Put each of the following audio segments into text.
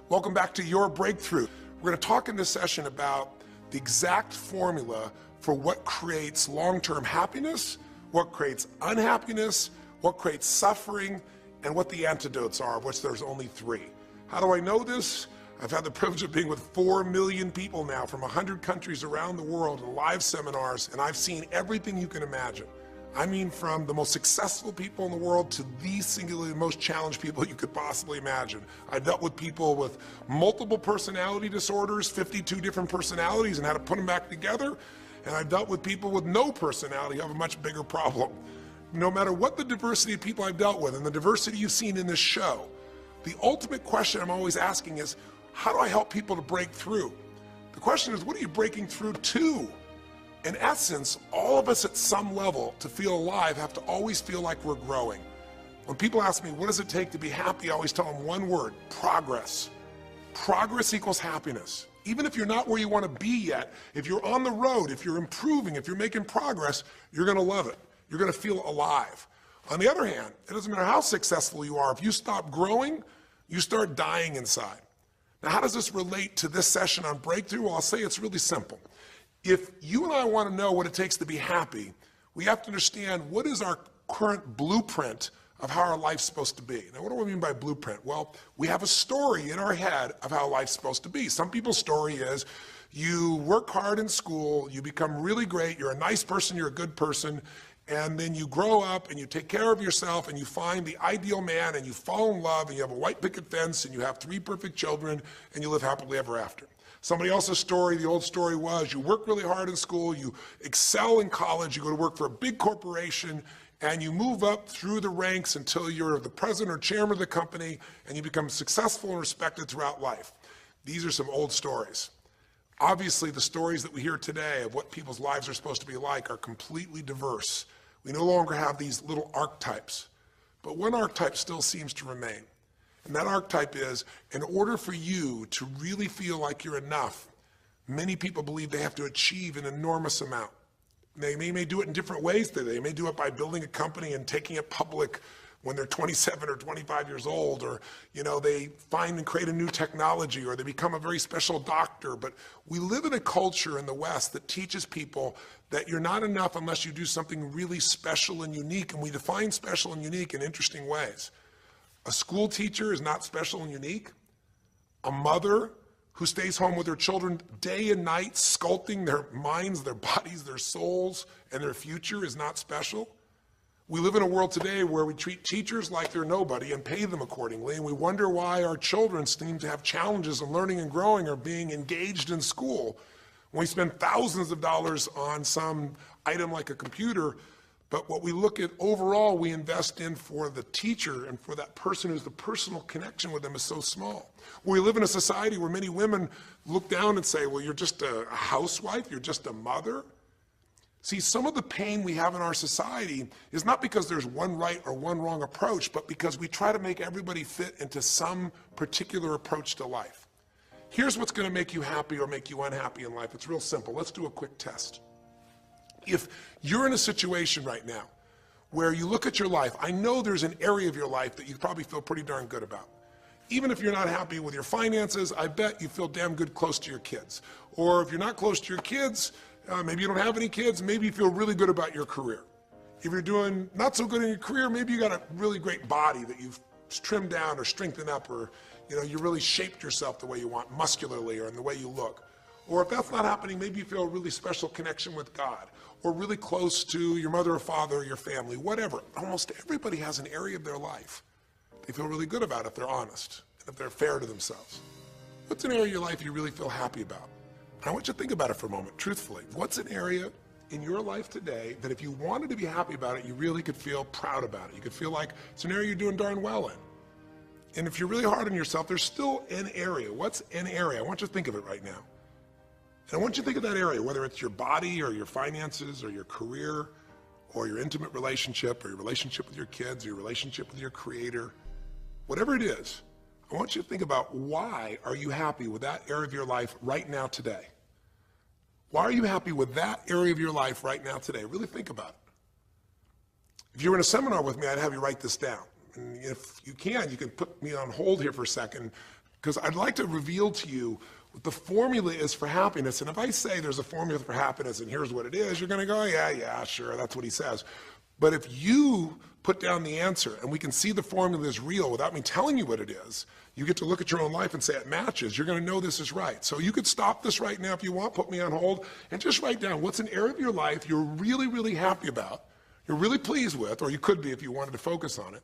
Welcome back to Your Breakthrough. We're going to talk in this session about the exact formula for what creates long-term happiness, what creates unhappiness, what creates suffering, and what the antidotes are, of which there's only 3. How do I know this? I've had the privilege of being with 4 million people now from 100 countries around the world in live seminars, and I've seen everything you can imagine. I mean, from the most successful people in the world to the singularly most challenged people you could possibly imagine. I've dealt with people with multiple personality disorders, 52 different personalities, and how to put them back together. And I've dealt with people with no personality who have a much bigger problem. No matter what the diversity of people I've dealt with and the diversity you've seen in this show, the ultimate question I'm always asking is, how do I help people to break through? The question is, what are you breaking through to? In essence, all of us at some level to feel alive have to always feel like we're growing. When people ask me, what does it take to be happy? I always tell them one word: progress. Progress equals happiness. Even if you're not where you want to be yet, if you're on the road, if you're improving, if you're making progress, you're going to love it. You're going to feel alive. On the other hand, it doesn't matter how successful you are. If you stop growing, you start dying inside. Now, how does this relate to this session on breakthrough? Well, I'll say it's really simple. If you and I want to know what it takes to be happy, we have to understand what is our current blueprint of how our life's supposed to be. Now, what do I mean by blueprint? Well, we have a story in our head of how life's supposed to be. Some people's story is you work hard in school, you become really great, you're a nice person, you're a good person, and then you grow up and you take care of yourself and you find the ideal man and you fall in love and you have a white picket fence and you have 3 perfect children and you live happily ever after. Somebody else's story, the old story was, you work really hard in school, you excel in college, you go to work for a big corporation, and you move up through the ranks until you're the president or chairman of the company, and you become successful and respected throughout life. These are some old stories. Obviously, the stories that we hear today of what people's lives are supposed to be like are completely diverse. We no longer have these little archetypes, but one archetype still seems to remain. And that archetype is, in order for you to really feel like you're enough, many people believe they have to achieve an enormous amount. They may do it in different ways today. They may do it by building a company and taking it public when they're 27 or 25 years old, or they find and create a new technology, or they become a very special doctor. But we live in a culture in the West that teaches people that you're not enough unless you do something really special and unique, and we define special and unique in interesting ways. A school teacher is not special and unique. A mother who stays home with her children day and night, sculpting their minds, their bodies, their souls, and their future is not special. We live in a world today where we treat teachers like they're nobody and pay them accordingly, and we wonder why our children seem to have challenges in learning and growing or being engaged in school. When we spend thousands of dollars on some item like a computer, but what we look at overall, we invest in for the teacher and for that person who's the personal connection with them is so small. We live in a society where many women look down and say, well, you're just a housewife, you're just a mother. See, some of the pain we have in our society is not because there's one right or one wrong approach, but because we try to make everybody fit into some particular approach to life. Here's what's going to make you happy or make you unhappy in life. It's real simple. Let's do a quick test. If you're in a situation right now where you look at your life, I know there's an area of your life that you probably feel pretty darn good about. Even if you're not happy with your finances, I bet you feel damn good close to your kids. Or if you're not close to your kids, maybe you don't have any kids, maybe you feel really good about your career. If you're doing not so good in your career, maybe you got a really great body that you've trimmed down or strengthened up, or you really shaped yourself the way you want, muscularly, or in the way you look. Or if that's not happening, maybe you feel a really special connection with God, or really close to your mother or father or your family, whatever. Almost everybody has an area of their life they feel really good about if they're honest, and if they're fair to themselves. What's an area of your life you really feel happy about? I want you to think about it for a moment, truthfully. What's an area in your life today that if you wanted to be happy about it, you really could feel proud about it? You could feel like it's an area you're doing darn well in. And if you're really hard on yourself, there's still an area. What's an area? I want you to think of it right now. And I want you to think of that area, whether it's your body or your finances or your career or your intimate relationship or your relationship with your kids or your relationship with your creator, whatever it is. I want you to think about, why are you happy with that area of your life right now today? Why are you happy with that area of your life right now today? Really think about it. If you were in a seminar with me, I'd have you write this down. And if you can put me on hold here for a second, Because I'd like to reveal to you what the formula is for happiness. And if I say there's a formula for happiness and here's what it is, you're going to go, yeah, sure, that's what he says. But if you put down the answer and we can see the formula is real without me telling you what it is, you get to look at your own life and say it matches. You're going to know this is right. So you could stop this right now if you want, put me on hold, and just write down what's an area of your life you're really, really happy about, you're really pleased with, or you could be if you wanted to focus on it.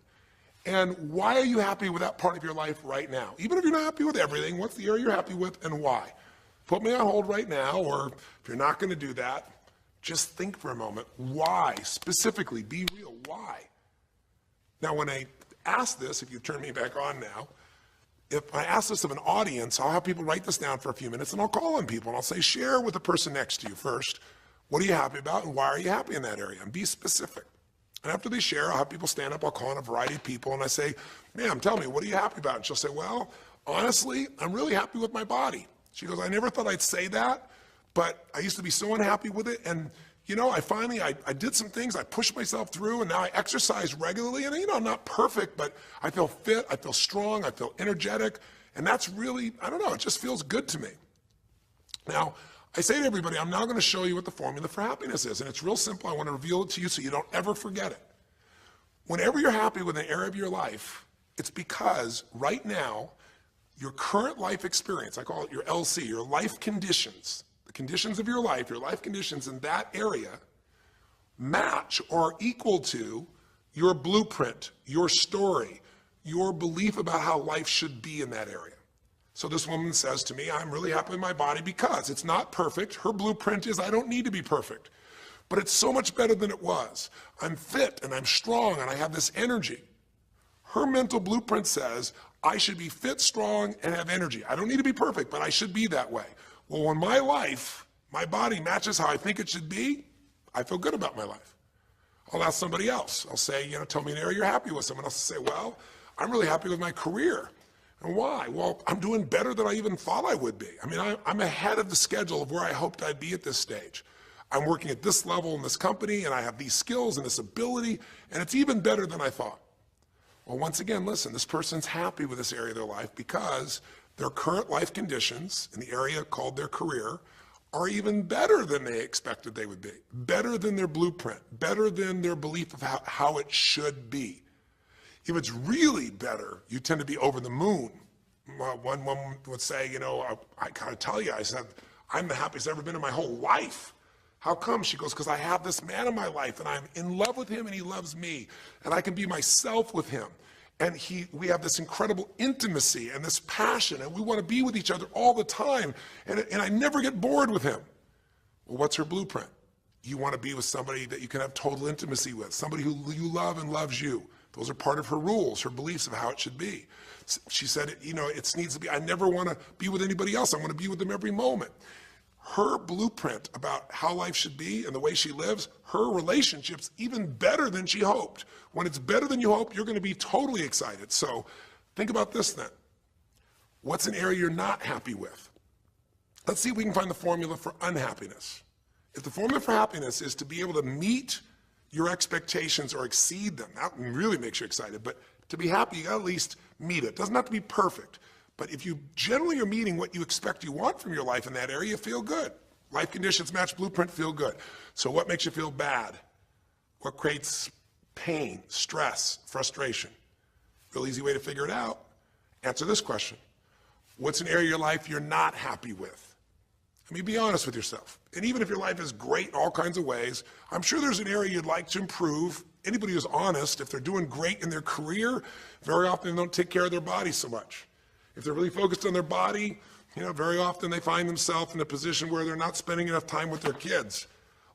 And why are you happy with that part of your life right now? Even if you're not happy with everything, what's the area you're happy with and why? Put me on hold right now, or if you're not going to do that, just think for a moment. Why? Specifically, be real. Why? Now, when I ask this, if you turn me back on now, if I ask this of an audience, I'll have people write this down for a few minutes, and I'll call on people, and I'll say, share with the person next to you first. What are you happy about, and why are you happy in that area? And be specific. And after they share, I'll have people stand up, I'll call on a variety of people, and I say, ma'am, tell me, what are you happy about? And she'll say, well, honestly, I'm really happy with my body. She goes, I never thought I'd say that, but I used to be so unhappy with it, and you know, I did some things, I pushed myself through, and now I exercise regularly, and you know, I'm not perfect, but I feel fit, I feel strong, I feel energetic, and that's really, I don't know, it just feels good to me. Now, I say to everybody, I'm now going to show you what the formula for happiness is, and it's real simple. I want to reveal it to you so you don't ever forget it. Whenever you're happy with an area of your life, it's because right now, your current life experience, I call it your LC, your life conditions, the conditions of your life conditions in that area match or equal to your blueprint, your story, your belief about how life should be in that area. So this woman says to me, I'm really happy with my body because it's not perfect. Her blueprint is I don't need to be perfect, but it's so much better than it was. I'm fit and I'm strong and I have this energy. Her mental blueprint says I should be fit, strong, and have energy. I don't need to be perfect, but I should be that way. Well, when my life, my body matches how I think it should be, I feel good about my life. I'll ask somebody else. I'll say, you know, tell me an area you're happy with. Someone else will say, well, I'm really happy with my career. And why? Well, I'm doing better than I even thought I would be. I mean, I'm ahead of the schedule of where I hoped I'd be at this stage. I'm working at this level in this company, and I have these skills and this ability, and it's even better than I thought. Well, once again, listen, this person's happy with this area of their life because their current life conditions in the area called their career are even better than they expected they would be, better than their blueprint, better than their belief of how it should be. If it's really better, you tend to be over the moon. One woman would say, you know, I gotta tell you, I said, I'm the happiest I've ever been in my whole life. How come? She goes, because I have this man in my life and I'm in love with him and he loves me and I can be myself with him. And we have this incredible intimacy and this passion and we want to be with each other all the time and I never get bored with him. Well, what's her blueprint? You want to be with somebody that you can have total intimacy with, somebody who you love and loves you. Those are part of her rules, her beliefs of how it should be. She said, you know, it needs to be, I never want to be with anybody else. I want to be with them every moment. Her blueprint about how life should be and the way she lives, her relationship's even better than she hoped. When it's better than you hope, you're going to be totally excited. So think about this then. What's an area you're not happy with? Let's see if we can find the formula for unhappiness. If the formula for happiness is to be able to meet your expectations or exceed them, that really makes you excited, but to be happy, you gotta at least meet it. It doesn't have to be perfect, but if you generally are meeting what you expect you want from your life in that area, you feel good. Life conditions match blueprint, feel good. So what makes you feel bad? What creates pain, stress, frustration? Real easy way to figure it out. Answer this question. What's an area of your life you're not happy with? I mean, be honest with yourself. And even if your life is great in all kinds of ways, I'm sure there's an area you'd like to improve. Anybody who's honest, if they're doing great in their career, very often they don't take care of their body so much. If they're really focused on their body, you know, very often they find themselves in a position where they're not spending enough time with their kids.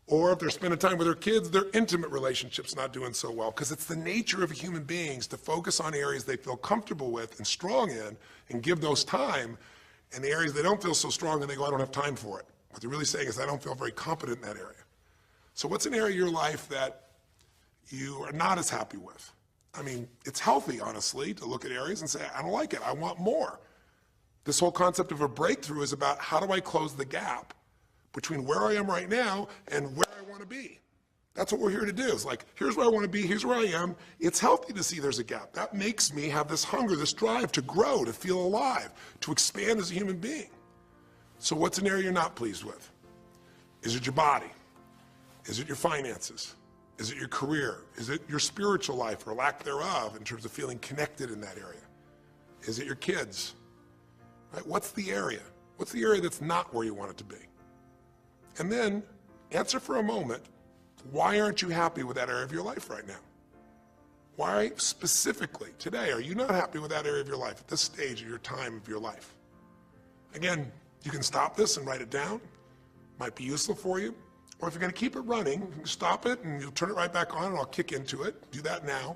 Or if they're spending time with their kids, their intimate relationship's not doing so well. Because it's the nature of human beings to focus on areas they feel comfortable with and strong in and give those time. And the areas they don't feel so strong and they go, I don't have time for it. What they're really saying is, I don't feel very competent in that area. So what's an area of your life that you are not as happy with? I mean, it's healthy, honestly, to look at areas and say, I don't like it, I want more. This whole concept of a breakthrough is about how do I close the gap between where I am right now and where I want to be. That's what we're here to do. It's like, here's where I want to be, here's where I am. It's healthy to see there's a gap. That makes me have this hunger, this drive to grow, to feel alive, to expand as a human being. So what's an area you're not pleased with? Is it your body? Is it your finances? Is it your career? Is it your spiritual life or lack thereof in terms of feeling connected in that area? Is it your kids? Right? What's the area? What's the area that's not where you want it to be? And then answer for a moment, why aren't you happy with that area of your life right now? Why specifically today are you not happy with that area of your life at this stage of your time of your life? Again, you can stop this and write it down. Might be useful for you. Or if you're going to keep it running, you can stop it and you'll turn it right back on and I'll kick into it. Do that now.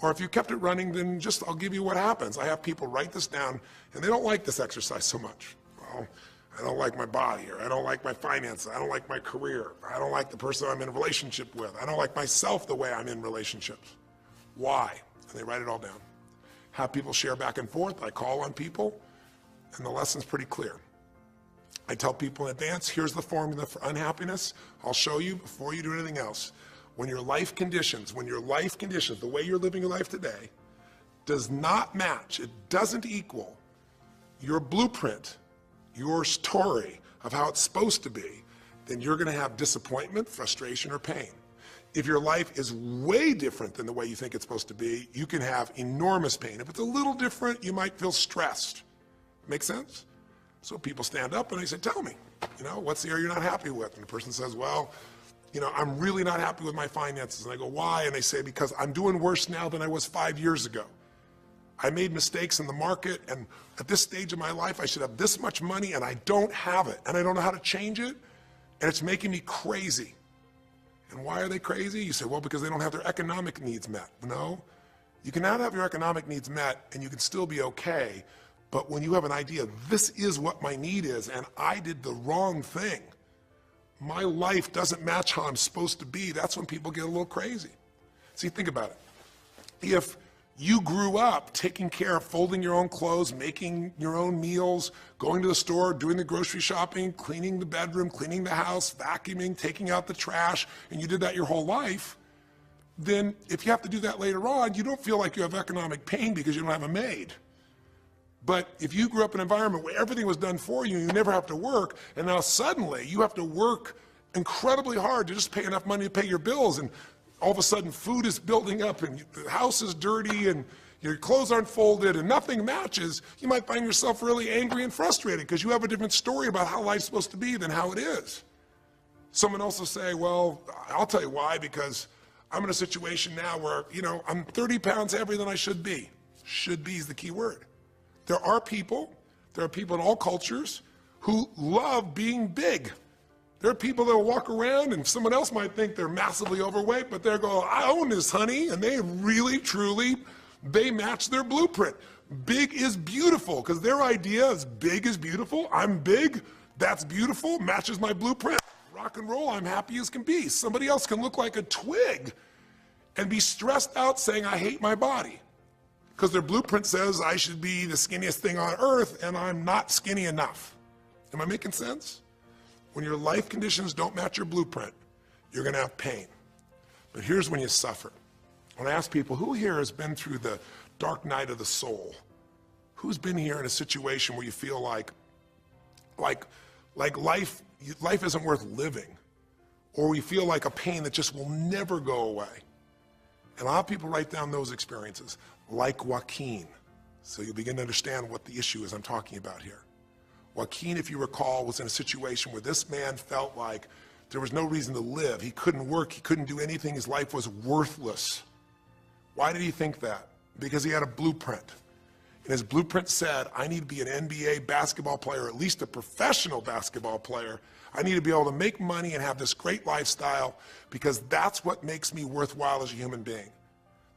Or if you kept it running, then I'll give you what happens. I have people write this down and they don't like this exercise so much. Well, I don't like my body, or I don't like my finances, I don't like my career, I don't like the person I'm in a relationship with, I don't like myself the way I'm in relationships. Why? And they write it all down. Have people share back and forth. I call on people, and the lesson's pretty clear. I tell people in advance, here's the formula for unhappiness. I'll show you before you do anything else. When your life conditions, the way you're living your life today, does not match, it doesn't equal your blueprint, your story of how it's supposed to be, then you're going to have disappointment, frustration, or pain. If your life is way different than the way you think it's supposed to be, you can have enormous pain. If it's a little different, you might feel stressed. Make sense? So people stand up and they say, tell me, what's the area you're not happy with? And the person says, well, I'm really not happy with my finances. And I go, why? And they say, because I'm doing worse now than I was 5 years ago. I made mistakes in the market, and at this stage of my life, I should have this much money, and I don't have it, and I don't know how to change it, and it's making me crazy. And why are they crazy? You say, well, because they don't have their economic needs met. No, you can not have your economic needs met, and you can still be okay, but when you have an idea, this is what my need is, and I did the wrong thing, my life doesn't match how I'm supposed to be, that's when people get a little crazy. See, think about it. If you grew up taking care of folding your own clothes, making your own meals, going to the store, doing the grocery shopping, cleaning the bedroom, cleaning the house, vacuuming, taking out the trash, and you did that your whole life, then if you have to do that later on, you don't feel like you have economic pain because you don't have a maid. But if you grew up in an environment where everything was done for you, you never have to work, and now suddenly you have to work incredibly hard to just pay enough money to pay your bills, and all of a sudden food is building up and the house is dirty and your clothes aren't folded and nothing matches, you might find yourself really angry and frustrated because you have a different story about how life's supposed to be than how it is. Someone else will say, well, I'll tell you why, because I'm in a situation now where, I'm 30 pounds heavier than I should be. Should be is the key word. There are people in all cultures who love being big. There are people that will walk around and someone else might think they're massively overweight, but they're going, I own this, honey, and they really, truly, they match their blueprint. Big is beautiful, because their idea is big is beautiful. I'm big, that's beautiful, matches my blueprint. Rock and roll, I'm happy as can be. Somebody else can look like a twig and be stressed out saying, I hate my body, because their blueprint says I should be the skinniest thing on earth, and I'm not skinny enough. Am I making sense? When your life conditions don't match your blueprint, you're going to have pain. But here's when you suffer. When I ask people, who here has been through the dark night of the soul? Who's been here in a situation where you feel like life isn't worth living, or we feel like a pain that just will never go away? And a lot of people write down those experiences, like Joaquin. So you'll begin to understand what the issue is I'm talking about here. Joaquin, if you recall, was in a situation where this man felt like there was no reason to live. He couldn't work, he couldn't do anything, his life was worthless. Why did he think that? Because he had a blueprint. And his blueprint said, I need to be an NBA basketball player, at least a professional basketball player. I need to be able to make money and have this great lifestyle, because that's what makes me worthwhile as a human being.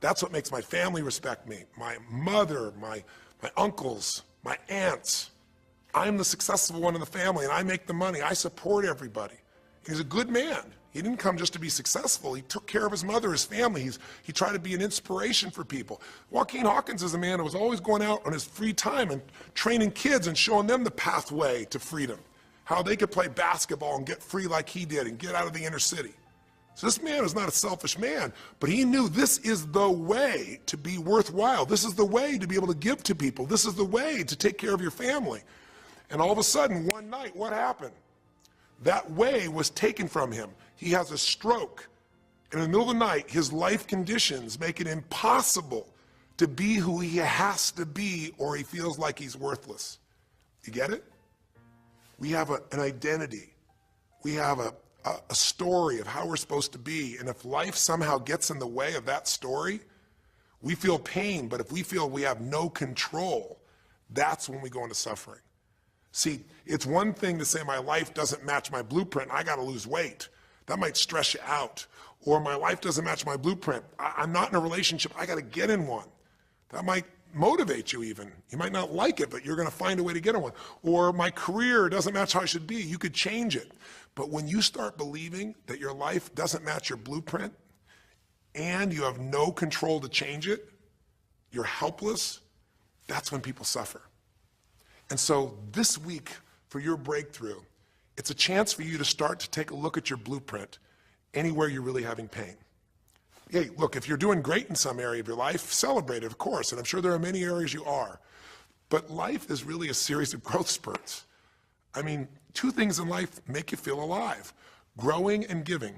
That's what makes my family respect me, my mother, my uncles, my aunts. I'm the successful one in the family, and I make the money. I support everybody. He's a good man. He didn't come just to be successful. He took care of his mother, his family. He tried to be an inspiration for people. Joaquin Hawkins is a man who was always going out on his free time and training kids and showing them the pathway to freedom, how they could play basketball and get free like he did and get out of the inner city. So this man is not a selfish man, but he knew this is the way to be worthwhile. This is the way to be able to give to people. This is the way to take care of your family. And all of a sudden, one night, what happened? That way was taken from him. He has a stroke. And in the middle of the night, his life conditions make it impossible to be who he has to be, or he feels like he's worthless. You get it? We have an identity. We have a story of how we're supposed to be. And if life somehow gets in the way of that story, we feel pain. But if we feel we have no control, that's when we go into suffering. See, it's one thing to say my life doesn't match my blueprint, I got to lose weight. That might stress you out. Or my life doesn't match my blueprint, I'm not in a relationship, I got to get in one. That might motivate you even. You might not like it, but you're going to find a way to get in one. Or my career doesn't match how I should be. You could change it. But when you start believing that your life doesn't match your blueprint and you have no control to change it, you're helpless, that's when people suffer. And so this week for your breakthrough, it's a chance for you to start to take a look at your blueprint anywhere you're really having pain. Hey, look, if you're doing great in some area of your life, celebrate it, of course, and I'm sure there are many areas you are. But life is really a series of growth spurts. I mean, two things in life make you feel alive: growing and giving.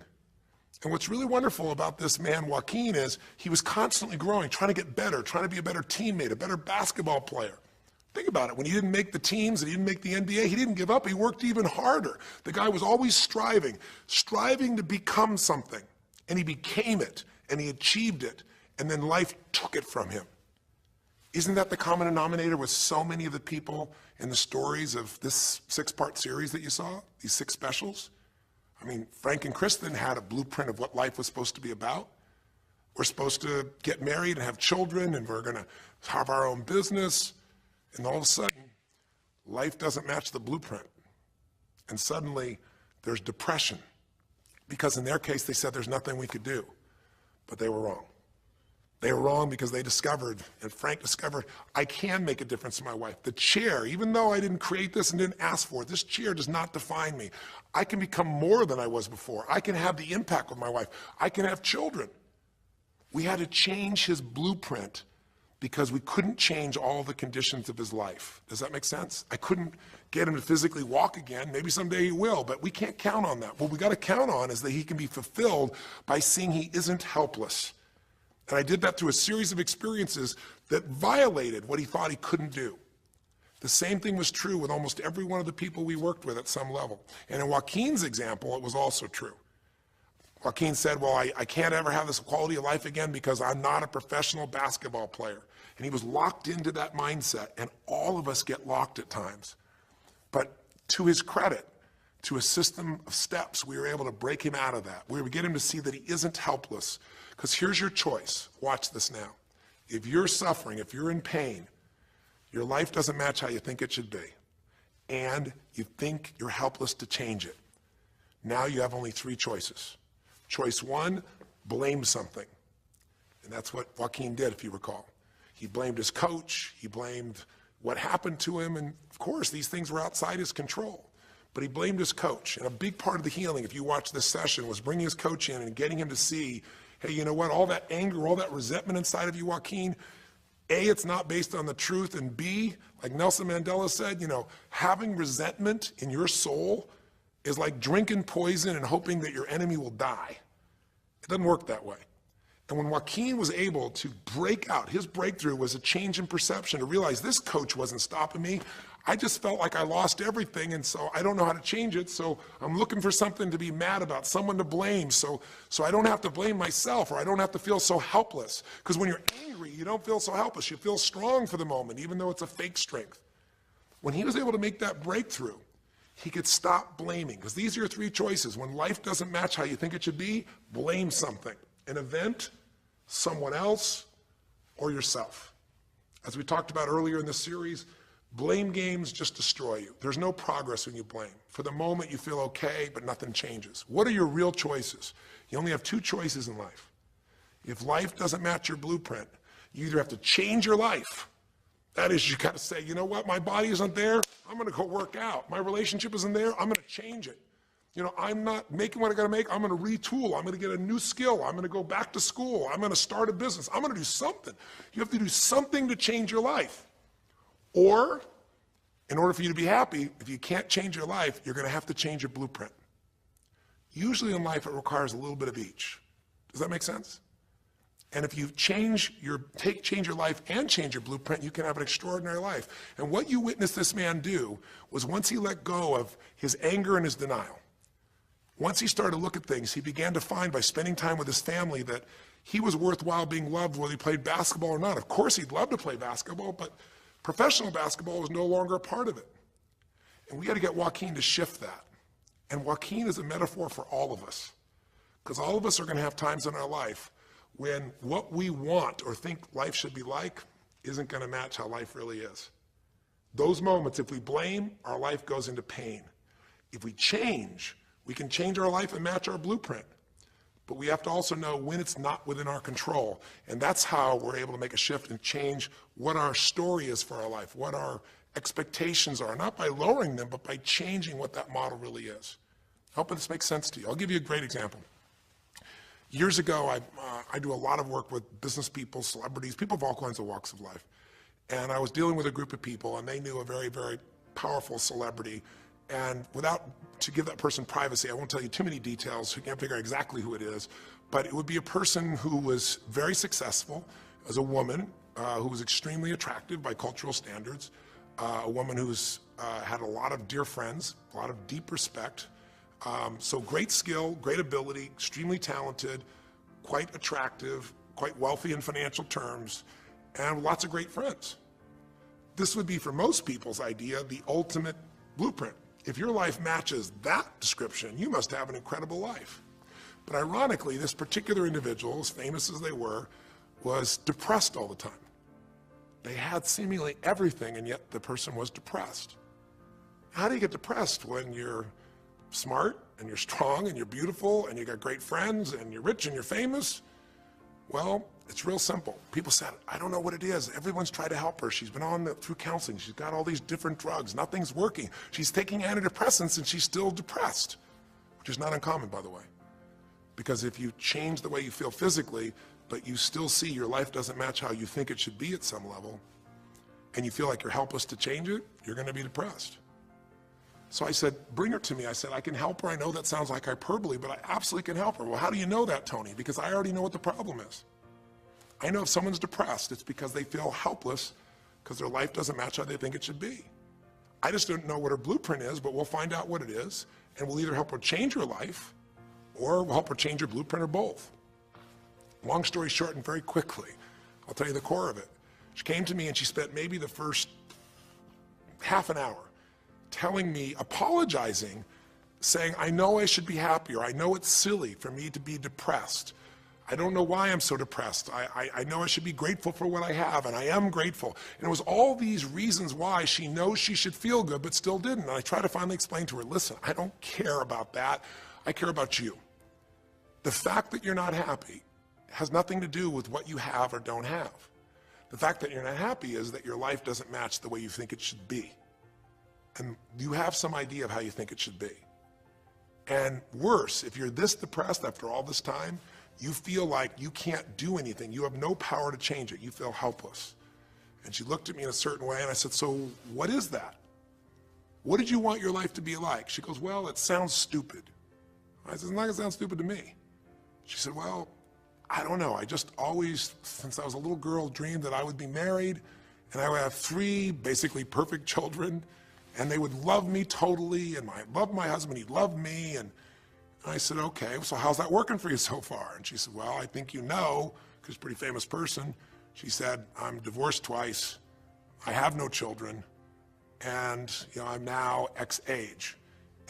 And what's really wonderful about this man, Joaquin, is he was constantly growing, trying to get better, trying to be a better teammate, a better basketball player. Think about it. When he didn't make the teams and he didn't make the NBA, he didn't give up. He worked even harder. The guy was always striving to become something. And he became it, and he achieved it, and then life took it from him. Isn't that the common denominator with so many of the people in the stories of this 6-part series that you saw, these 6 specials? I mean, Frank and Kristen had a blueprint of what life was supposed to be about. We're supposed to get married and have children, and we're going to have our own business. And all of a sudden, life doesn't match the blueprint. And suddenly, there's depression. Because in their case, they said there's nothing we could do. But they were wrong. They were wrong because they discovered, and Frank discovered, I can make a difference in my wife. The chair, even though I didn't create this and didn't ask for it, this chair does not define me. I can become more than I was before. I can have the impact with my wife. I can have children. We had to change his blueprint because we couldn't change all the conditions of his life. Does that make sense? I couldn't get him to physically walk again. Maybe someday he will, but we can't count on that. What we got to count on is that he can be fulfilled by seeing he isn't helpless. And I did that through a series of experiences that violated what he thought he couldn't do. The same thing was true with almost every one of the people we worked with at some level. And in Joaquin's example, it was also true. Joaquin said, well, I can't ever have this quality of life again because I'm not a professional basketball player. And he was locked into that mindset, and all of us get locked at times. But to his credit, to a system of steps, we were able to break him out of that. We were able to get him to see that he isn't helpless. Because here's your choice. Watch this now. If you're suffering, if you're in pain, your life doesn't match how you think it should be, and you think you're helpless to change it, now you have only 3 choices. Choice 1, blame something. And that's what Joaquin did, if you recall. He blamed his coach, he blamed what happened to him, and of course these things were outside his control. But he blamed his coach, and a big part of the healing, if you watch this session, was bringing his coach in and getting him to see, hey, you know what, all that anger, all that resentment inside of you, Joaquin, A, it's not based on the truth, and B, like Nelson Mandela said, you know, having resentment in your soul is like drinking poison and hoping that your enemy will die. It doesn't work that way. And when Joaquin was able to break out, his breakthrough was a change in perception, to realize this coach wasn't stopping me. I just felt like I lost everything, and so I don't know how to change it, so I'm looking for something to be mad about, someone to blame, so I don't have to blame myself, or I don't have to feel so helpless. Because when you're angry, you don't feel so helpless. You feel strong for the moment, even though it's a fake strength. When he was able to make that breakthrough, he could stop blaming. Because these are your 3 choices. When life doesn't match how you think it should be, blame something. An event, someone else, or yourself. As we talked about earlier in this series, blame games just destroy you. There's no progress when you blame. For the moment, you feel okay, but nothing changes. What are your real choices? You only have 2 choices in life. If life doesn't match your blueprint, you either have to change your life. That is, you got to say, you know what, my body isn't there, I'm going to go work out. My relationship isn't there, I'm going to change it. I'm not making what I gotta make. I'm gonna retool. I'm gonna get a new skill. I'm gonna go back to school. I'm gonna start a business. I'm gonna do something. You have to do something to change your life. Or, in order for you to be happy, if you can't change your life, you're gonna have to change your blueprint. Usually in life, it requires a little bit of each. Does that make sense? And if you change your life and change your blueprint, you can have an extraordinary life. And what you witnessed this man do was once he let go of his anger and his denial, once he started to look at things, he began to find by spending time with his family that he was worthwhile being loved whether he played basketball or not. Of course, he'd love to play basketball, but professional basketball was no longer a part of it. And we got to get Joaquin to shift that. And Joaquin is a metaphor for all of us, because all of us are going to have times in our life when what we want or think life should be like isn't going to match how life really is. Those moments, if we blame, our life goes into pain. If we change, we can change our life and match our blueprint. But we have to also know when it's not within our control. And that's how we're able to make a shift and change what our story is for our life, what our expectations are, not by lowering them, but by changing what that model really is. I hope this makes sense to you. I'll give you a great example. Years ago, I do a lot of work with business people, celebrities, people of all kinds of walks of life. And I was dealing with a group of people, and they knew a very, very powerful celebrity. And to give that person privacy, I won't tell you too many details, so you can't figure out exactly who it is, but it would be a person who was very successful as a woman, who was extremely attractive by cultural standards, a woman who's had a lot of dear friends, a lot of deep respect, so great skill, great ability, extremely talented, quite attractive, quite wealthy in financial terms, and lots of great friends. This would be, for most people's idea, the ultimate blueprint. If your life matches that description, you must have an incredible life. But ironically, this particular individual, as famous as they were, was depressed all the time. They had seemingly everything, and yet the person was depressed. How do you get depressed when you're smart, and you're strong, and you're beautiful, and you got great friends, and you're rich, and you're famous? Well, it's real simple. People said, I don't know what it is. Everyone's tried to help her. She's been through counseling. She's got all these different drugs. Nothing's working. She's taking antidepressants, and she's still depressed, which is not uncommon, by the way. Because if you change the way you feel physically, but you still see your life doesn't match how you think it should be at some level, and you feel like you're helpless to change it, you're going to be depressed. So I said, bring her to me. I said, I can help her. I know that sounds like hyperbole, but I absolutely can help her. Well, how do you know that, Tony? Because I already know what the problem is. I know if someone's depressed, it's because they feel helpless because their life doesn't match how they think it should be. I just don't know what her blueprint is, but we'll find out what it is, and we'll either help her change her life, or we'll help her change her blueprint, or both. Long story short, and very quickly, I'll tell you the core of it. She came to me and she spent maybe the first half an hour telling me, apologizing, saying, I know I should be happier. I know it's silly for me to be depressed. I don't know why I'm so depressed. I know I should be grateful for what I have, and I am grateful. And it was all these reasons why she knows she should feel good, but still didn't. And I tried to finally explain to her, listen, I don't care about that. I care about you. The fact that you're not happy has nothing to do with what you have or don't have. The fact that you're not happy is that your life doesn't match the way you think it should be. And you have some idea of how you think it should be. And worse, if you're this depressed after all this time, you feel like you can't do anything. You have no power to change it. You feel helpless. And she looked at me in a certain way, and I said, so what is that? What did you want your life to be like? She goes, well, it sounds stupid. I said, it's not gonna sound stupid to me. She said, well, I don't know. I just always, since I was a little girl, dreamed that I would be married, and I would have 3 basically perfect children, and they would love me totally, and I loved my husband, he loved me, and I said, okay, so how's that working for you so far? And she said, well, I think you know, because she's a pretty famous person. She said, I'm divorced twice, I have no children, and I'm now X age.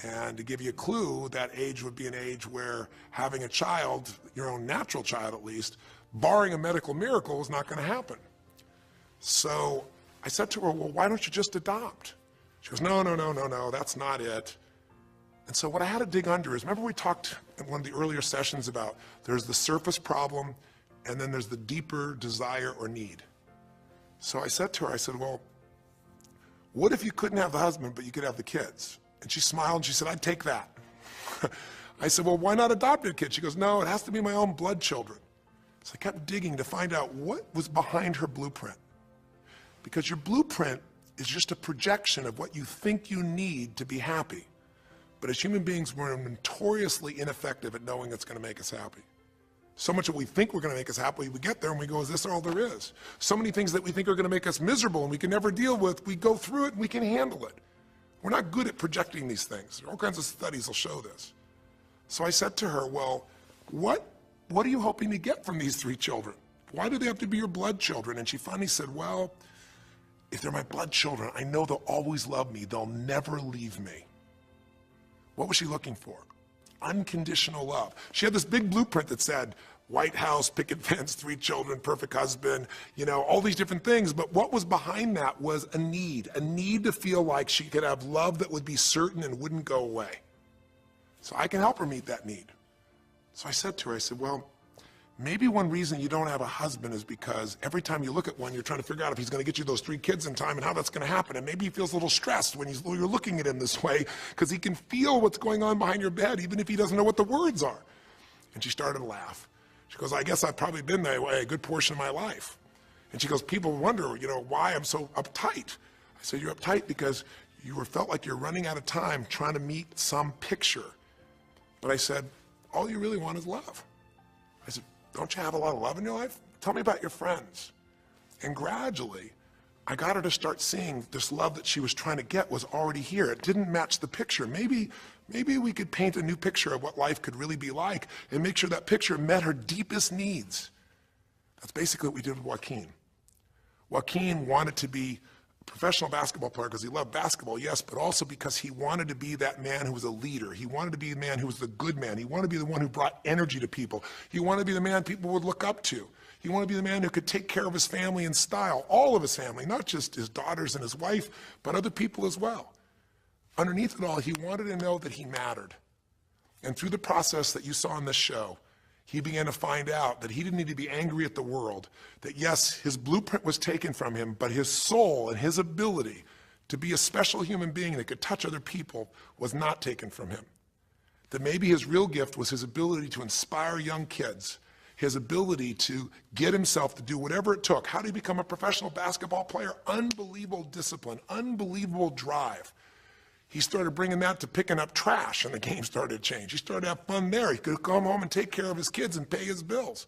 And to give you a clue, that age would be an age where having a child, your own natural child at least, barring a medical miracle, is not going to happen. So I said to her, well, why don't you just adopt? She goes, no, that's not it. And so what I had to dig under is, remember we talked in one of the earlier sessions about there's the surface problem and then there's the deeper desire or need. So I said to her, I said, well, what if you couldn't have the husband but you could have the kids? And she smiled and she said, I'd take that. I said, well, why not adopted kids? She goes, no, it has to be my own blood children. So I kept digging to find out what was behind her blueprint. Because your blueprint is just a projection of what you think you need to be happy. But as human beings, we're notoriously ineffective at knowing it's going to make us happy. So much that we think we're going to make us happy, we get there and we go, is this all there is? So many things that we think are going to make us miserable and we can never deal with, we go through it and we can handle it. We're not good at projecting these things. All kinds of studies will show this. So I said to her, well, what are you hoping to get from these 3 children? Why do they have to be your blood children? And she finally said, well, if they're my blood children, I know they'll always love me. They'll never leave me. What was she looking for? Unconditional love. She had this big blueprint that said, White House, picket fence, 3 children, perfect husband, you know, all these different things. But what was behind that was a need to feel like she could have love that would be certain and wouldn't go away. So I can help her meet that need. So I said to her, I said, well, maybe one reason you don't have a husband is because every time you look at one, you're trying to figure out if he's going to get you those 3 kids in time and how that's going to happen. And maybe he feels a little stressed when you're looking at him this way because he can feel what's going on behind your bed, even if he doesn't know what the words are. And she started to laugh. She goes, I guess I've probably been that way a good portion of my life. And she goes, people wonder, you know, why I'm so uptight. I said, you're uptight because you felt like you're running out of time trying to meet some picture. But I said, all you really want is love. I said, don't you have a lot of love in your life? Tell me about your friends. And gradually, I got her to start seeing this love that she was trying to get was already here. It didn't match the picture. Maybe we could paint a new picture of what life could really be like and make sure that picture met her deepest needs. That's basically what we did with Joaquin. Joaquin wanted to be a professional basketball player because he loved basketball, yes, but also because he wanted to be that man who was a leader. He wanted to be the man who was the good man. He wanted to be the one who brought energy to people. He wanted to be the man people would look up to. He wanted to be the man who could take care of his family in style, all of his family, not just his daughters and his wife, but other people as well. Underneath it all, he wanted to know that he mattered. And through the process that you saw in this show, he began to find out that he didn't need to be angry at the world, that yes, his blueprint was taken from him, but his soul and his ability to be a special human being that could touch other people was not taken from him. That maybe his real gift was his ability to inspire young kids, his ability to get himself to do whatever it took. How did he become a professional basketball player? Unbelievable discipline, unbelievable drive. He started bringing that to picking up trash, and the game started to change. He started to have fun there. He could come home and take care of his kids and pay his bills.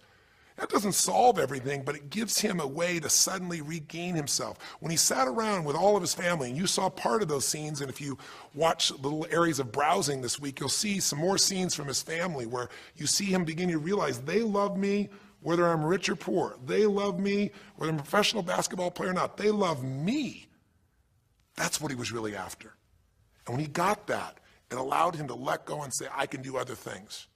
That doesn't solve everything, but it gives him a way to suddenly regain himself. When he sat around with all of his family, and you saw part of those scenes, and if you watch little areas of browsing this week, you'll see some more scenes from his family where you see him begin to realize they love me whether I'm rich or poor. They love me whether I'm a professional basketball player or not. They love me. That's what he was really after. And when he got that, it allowed him to let go and say, I can do other things.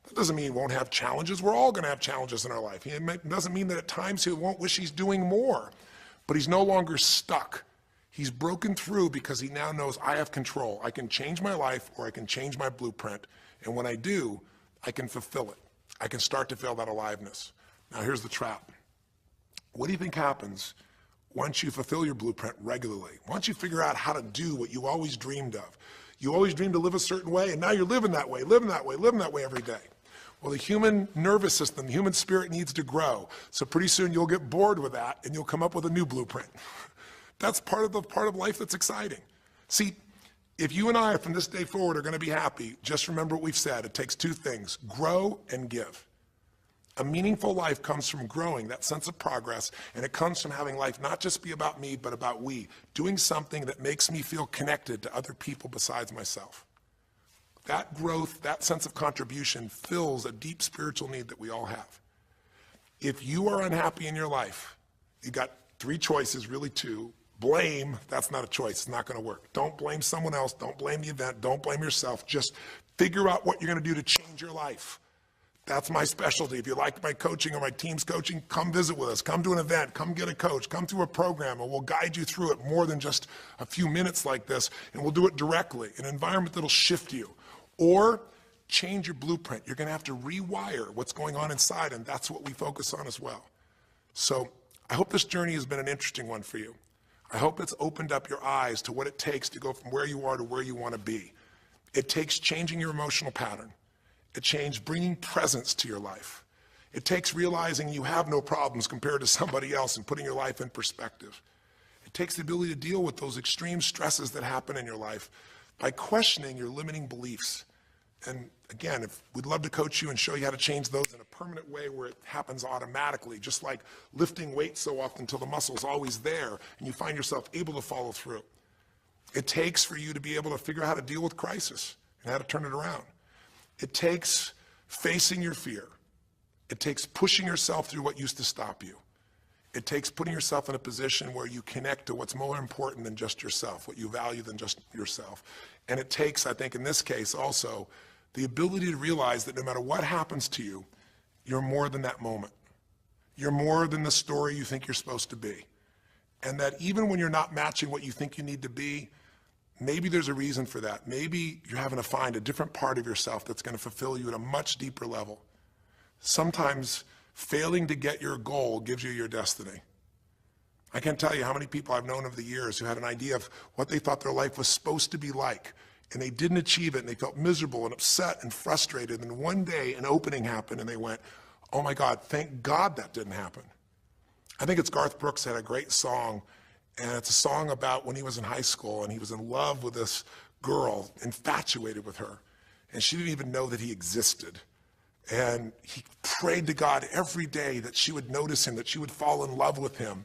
That doesn't mean he won't have challenges. We're all going to have challenges in our life. It doesn't mean that at times he won't wish he's doing more. But he's no longer stuck. He's broken through because he now knows I have control. I can change my life or I can change my blueprint. And when I do, I can fulfill it. I can start to feel that aliveness. Now here's the trap. What do you think happens once you fulfill your blueprint regularly? Once you figure out how to do what you always dreamed of? You always dreamed to live a certain way, and now you're living that way, living that way, living that way every day. Well, the human nervous system, the human spirit needs to grow. So pretty soon you'll get bored with that, and you'll come up with a new blueprint. That's part of life that's exciting. See, if you and I from this day forward are going to be happy, just remember what we've said. It takes 2 things, grow and give. A meaningful life comes from growing, that sense of progress, and it comes from having life not just be about me, but about we, doing something that makes me feel connected to other people besides myself. That growth, that sense of contribution fills a deep spiritual need that we all have. If you are unhappy in your life, you've got 3 choices, really 2. Blame, that's not a choice, it's not going to work. Don't blame someone else, don't blame the event, don't blame yourself. Just figure out what you're going to do to change your life. That's my specialty. If you like my coaching or my team's coaching, come visit with us. Come to an event. Come get a coach. Come through a program, and we'll guide you through it more than just a few minutes like this, and we'll do it directly in an environment that'll shift you. Or change your blueprint. You're going to have to rewire what's going on inside, and that's what we focus on as well. So I hope this journey has been an interesting one for you. I hope it's opened up your eyes to what it takes to go from where you are to where you want to be. It takes changing your emotional pattern. It takes bringing presence to your life. It takes realizing you have no problems compared to somebody else and putting your life in perspective. It takes the ability to deal with those extreme stresses that happen in your life by questioning your limiting beliefs. And again, we'd love to coach you and show you how to change those in a permanent way where it happens automatically, just like lifting weights so often until the muscle's always there and you find yourself able to follow through. It takes for you to be able to figure out how to deal with crisis and how to turn it around. It takes facing your fear. It takes pushing yourself through what used to stop you. It takes putting yourself in a position where you connect to what's more important than just yourself, what you value than just yourself. And it takes, I think in this case also, the ability to realize that no matter what happens to you, you're more than that moment. You're more than the story you think you're supposed to be. And that even when you're not matching what you think you need to be, maybe there's a reason for that. Maybe you're having to find a different part of yourself that's going to fulfill you at a much deeper level. Sometimes failing to get your goal gives you your destiny. I can't tell you how many people I've known over the years who had an idea of what they thought their life was supposed to be like, and they didn't achieve it, and they felt miserable and upset and frustrated, and one day an opening happened, and they went, oh my God, thank God that didn't happen. I think it's Garth Brooks had a great song, and it's a song about when he was in high school, and he was in love with this girl, infatuated with her, and she didn't even know that he existed. And he prayed to God every day that she would notice him, that she would fall in love with him.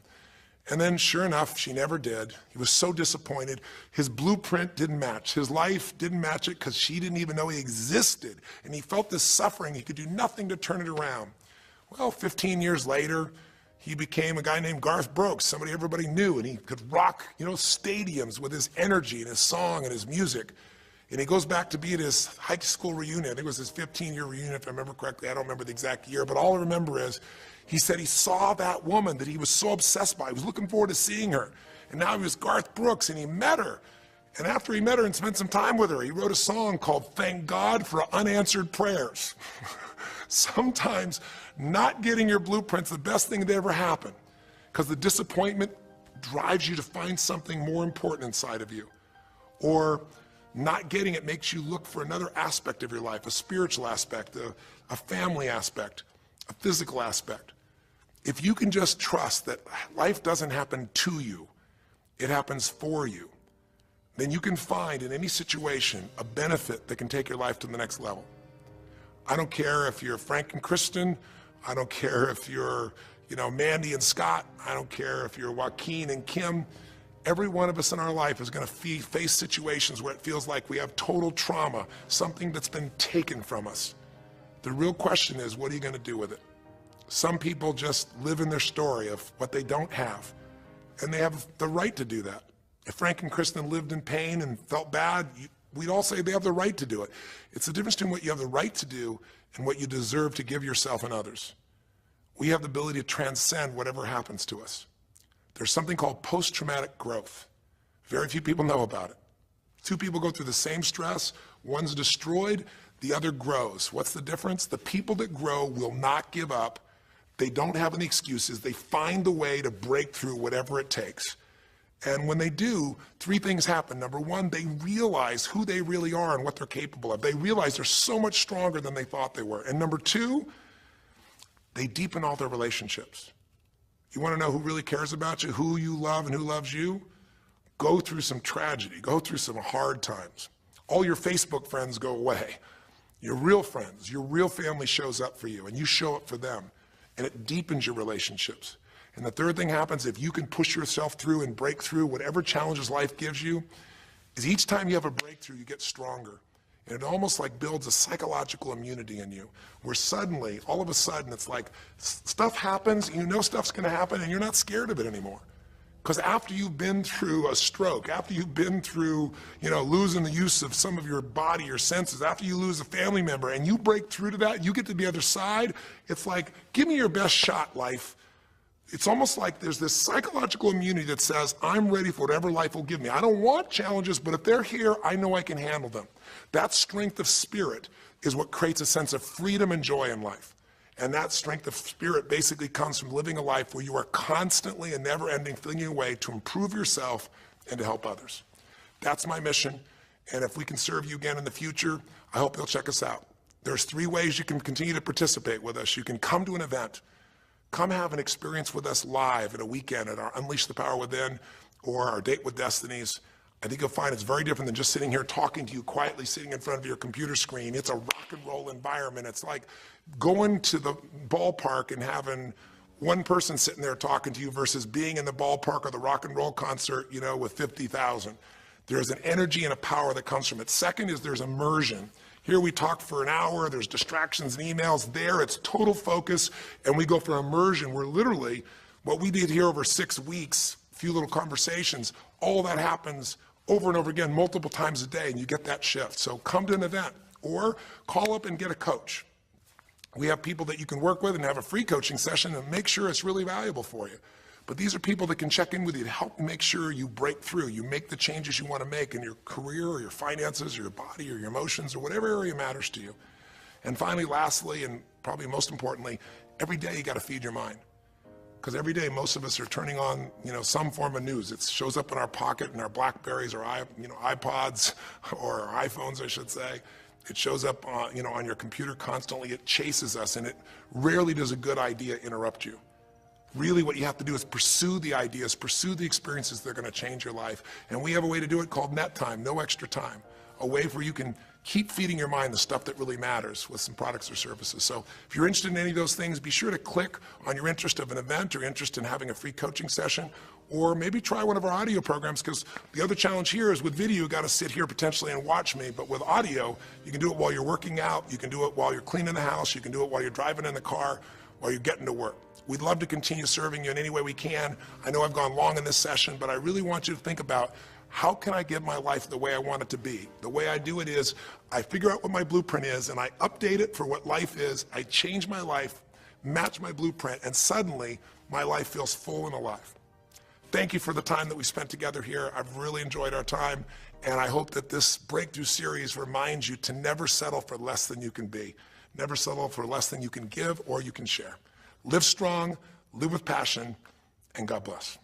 And then sure enough, she never did. He was so disappointed. His blueprint didn't match. His life didn't match it because she didn't even know he existed. And he felt this suffering. He could do nothing to turn it around. Well, 15 years later, he became a guy named Garth Brooks, somebody everybody knew, and he could rock, stadiums with his energy and his song and his music. And he goes back to be at his high school reunion. I think it was his 15-year reunion, if I remember correctly. I don't remember the exact year, but all I remember is he said he saw that woman that he was so obsessed by. He was looking forward to seeing her. And now he was Garth Brooks, and he met her. And after he met her and spent some time with her, he wrote a song called Thank God for Unanswered Prayers. Sometimes not getting your blueprint's the best thing that ever happened, because the disappointment drives you to find something more important inside of you. Or not getting it makes you look for another aspect of your life, a spiritual aspect, a family aspect, a physical aspect. If you can just trust that life doesn't happen to you, it happens for you, then you can find in any situation a benefit that can take your life to the next level. I don't care if you're Frank and Kristen. I don't care if you're, Mandy and Scott. I don't care if you're Joaquin and Kim. Every one of us in our life is going to face situations where it feels like we have total trauma, something that's been taken from us. The real question is, what are you going to do with it? Some people just live in their story of what they don't have, and they have the right to do that. If Frank and Kristen lived in pain and felt bad, we'd all say they have the right to do it. It's the difference between what you have the right to do and what you deserve to give yourself and others. We have the ability to transcend whatever happens to us. There's something called post-traumatic growth. Very few people know about it. Two people go through the same stress, one's destroyed, the other grows. What's the difference? The people that grow will not give up. They don't have any excuses. They find the way to break through whatever it takes. And when they do, three things happen. Number one, they realize who they really are and what they're capable of. They realize they're so much stronger than they thought they were. And number two, they deepen all their relationships. You want to know who really cares about you, who you love and who loves you? Go through some tragedy, go through some hard times. All your Facebook friends go away. Your real friends, your real family shows up for you, and you show up for them, and it deepens your relationships. And the third thing happens, if you can push yourself through and break through whatever challenges life gives you, is each time you have a breakthrough, you get stronger. And it almost like builds a psychological immunity in you, where suddenly, all of a sudden, it's like stuff happens, you know stuff's gonna happen, and you're not scared of it anymore. Because after you've been through a stroke, after you've been through, losing the use of some of your body, your senses, after you lose a family member, and you break through to that, you get to the other side, it's like, give me your best shot, life. It's almost like there's this psychological immunity that says, I'm ready for whatever life will give me. I don't want challenges, but if they're here, I know I can handle them. That strength of spirit is what creates a sense of freedom and joy in life. And that strength of spirit basically comes from living a life where you are constantly and never ending flinging away to improve yourself and to help others. That's my mission. And if we can serve you again in the future, I hope you'll check us out. There's 3 ways you can continue to participate with us. You can come to an event, come have an experience with us live at a weekend at our Unleash the Power Within or our Date with Destinies. I think you'll find it's very different than just sitting here talking to you quietly, sitting in front of your computer screen. It's a rock and roll environment. It's like going to the ballpark and having one person sitting there talking to you versus being in the ballpark or the rock and roll concert, with 50,000. There's an energy and a power that comes from it. Second is there's immersion. Here we talk for an hour, there's distractions and emails. There it's total focus, and we go for immersion where literally what we did here over 6 weeks, a few little conversations, all that happens over and over again, multiple times a day, and you get that shift. So come to an event or call up and get a coach. We have people that you can work with and have a free coaching session and make sure it's really valuable for you. But these are people that can check in with you to help make sure you break through, you make the changes you want to make in your career or your finances or your body or your emotions or whatever area matters to you. And finally, lastly, and probably most importantly, every day you got to feed your mind. Because every day most of us are turning on, some form of news. It shows up in our pocket, in our Blackberries or iPods or our iPhones, I should say. It shows up on your computer constantly. It chases us, and it rarely does a good idea interrupt you. Really what you have to do is pursue the ideas, pursue the experiences that are going to change your life. And we have a way to do it called net time, no extra time. A way where you can keep feeding your mind the stuff that really matters with some products or services. So if you're interested in any of those things, be sure to click on your interest of an event or interest in having a free coaching session, or maybe try one of our audio programs, because the other challenge here is with video, you got to sit here potentially and watch me, but with audio, you can do it while you're working out, you can do it while you're cleaning the house, you can do it while you're driving in the car, while you're getting to work. We'd love to continue serving you in any way we can. I know I've gone long in this session, but I really want you to think about, how can I get my life the way I want it to be? The way I do it is I figure out what my blueprint is and I update it for what life is. I change my life, match my blueprint, and suddenly my life feels full and alive. Thank you for the time that we spent together here. I've really enjoyed our time, and I hope that this breakthrough series reminds you to never settle for less than you can be. Never settle for less than you can give or you can share. Live strong, live with passion, and God bless.